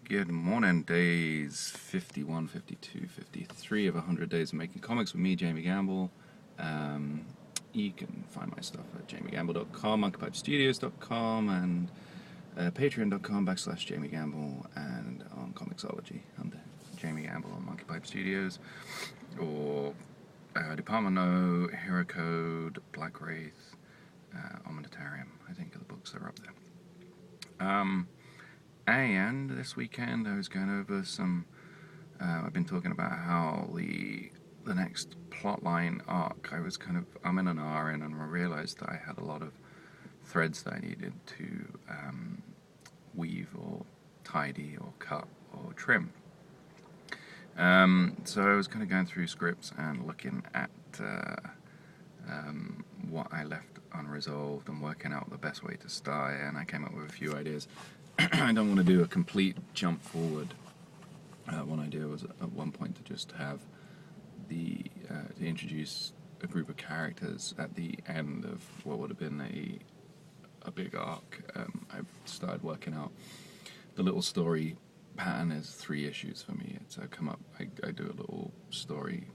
Good morning, days 51, 52, 53 of 100 Days of Making Comics with me, Jamie Gamble. You can find my stuff at jamiegamble.com, monkeypipestudios.com, and patreon.com/Jamie Gamble, and on Comixology under Jamie Gamble on Monkey Pipe Studios, or Department No, Hero Code, Black Wraith, Omnitarium, I think are the books that are up there. And this weekend I was going over some, I've been talking about how the next plotline arc, I'm in an RN, and I realized that I had a lot of threads that I needed to weave or tidy or cut or trim. So I was kind of going through scripts and looking at what I left unresolved and working out the best way to start, and I came up with a few ideas. I don't want to do a complete jump forward. One idea was at one point to just have to introduce a group of characters at the end of what would have been a big arc. I started working out the little story pattern is 3 issues for me. It's I do a little story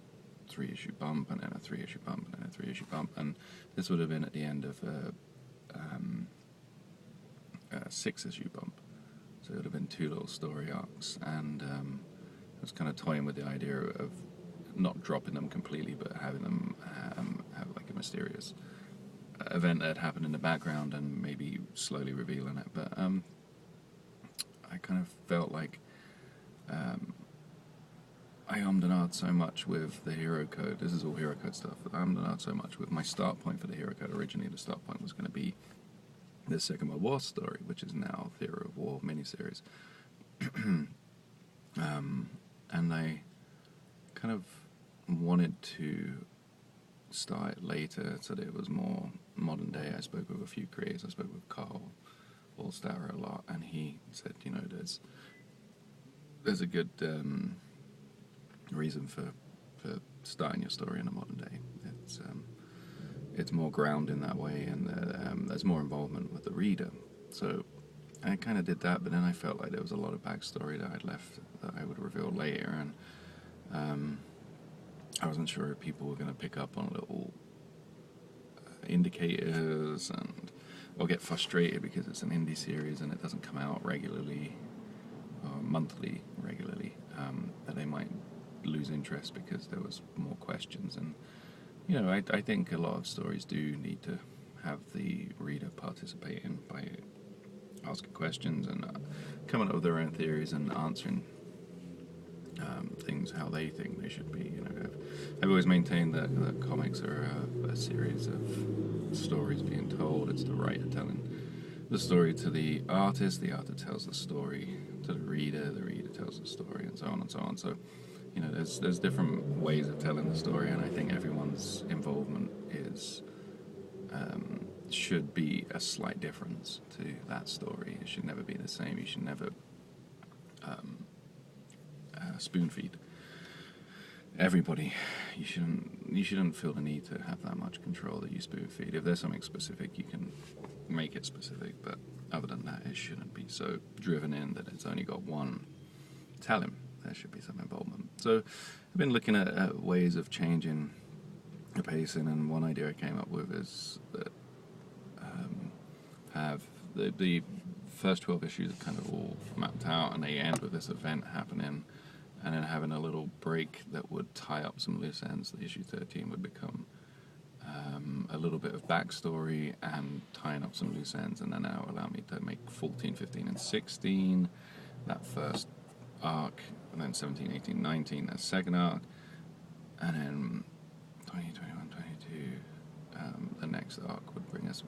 3-issue bump, and then a 3-issue bump, and then a 3-issue bump, and this would have been at the end of a 6-issue bump. So it would have been 2 little story arcs, and I was kind of toying with the idea of not dropping them completely, but having them have like a mysterious event that had happened in the background and maybe slowly revealing it. But I kind of felt like I ummed and ahed so much with the Hero Code. This is all Hero Code stuff. I ummed and ahed so much with my start point for the Hero Code. Originally, the start point was going to be the Second World War story, which is now Theatre of War miniseries. And I kind of wanted to start later so that it was more modern day. I spoke with a few creators. I spoke with Carl Wallstauer a lot, and he said, there's a good reason for starting your story in a modern day. It's more ground in that way, and there's more involvement with the reader. So I kind of did that, but then I felt like there was a lot of backstory that I'd left that I would reveal later, and I wasn't sure if people were going to pick up on little indicators or get frustrated because it's an indie series and it doesn't come out regularly or monthly regularly, that they might lose interest because there was more questions. And I think a lot of stories do need to have the reader participate in by asking questions and coming up with their own theories and answering things how they think they should be. I've always maintained that comics are a series of stories being told. It's the writer telling the story to the artist tells the story to the reader tells the story, and so on and so on. So there's different ways of telling the story, and I think everyone's involvement should be a slight difference to that story. It should never be the same. You should never spoon feed everybody. You shouldn't feel the need to have that much control that you spoon feed. If there's something specific, you can make it specific, but other than that, it shouldn't be so driven in that it's only got one telling. There should be some involvement. So I've been looking at ways of changing the pacing, and one idea I came up with is that have the first 12 issues are kind of all mapped out, and they end with this event happening, and then having a little break that would tie up some loose ends. The issue 13 would become a little bit of backstory and tying up some loose ends, and then that will allow me to make 14, 15, and 16 that first arc, and then 17, 18, 19 that second arc, and then 20, 21, 22 the next arc would bring us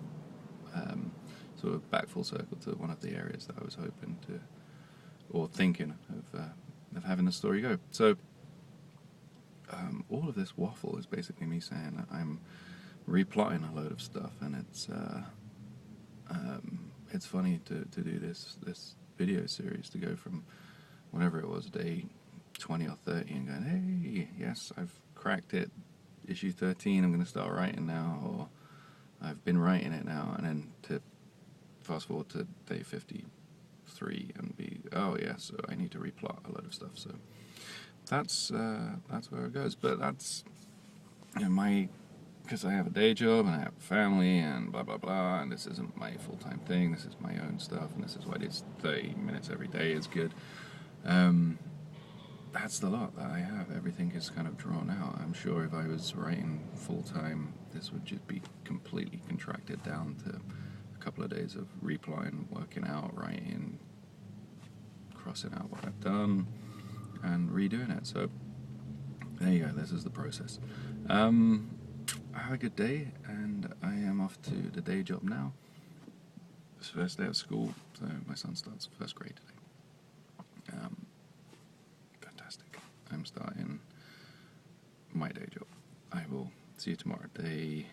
sort of back full circle to one of the areas that I was hoping to, or thinking of having the story go. So all of this waffle is basically me saying that I'm replotting a load of stuff, and it's funny to do this video series, to go from whatever it was, day 20 or 30, and going, hey, yes, I've cracked it, issue 13, I'm going to start writing now, or I've been writing it now, and then to fast forward to day 53 3 and be, oh yeah, so I need to replot a load of stuff. So that's where it goes. But that's, you know, because I have a day job and I have a family and blah blah blah, and this isn't my full-time thing. This is my own stuff, and this is why this 30 minutes every day is good. That's the lot that I have. Everything is kind of drawn out. I'm sure if I was writing full-time, this would just be completely contracted down to a couple of days of replying, working out, writing, crossing out what I've done, and redoing it. So there you go. This is the process. Have a good day, and I am off to the day job now. It's the first day of school, so my son starts first grade today. Fantastic. I'm starting my day job. I will see you tomorrow. Day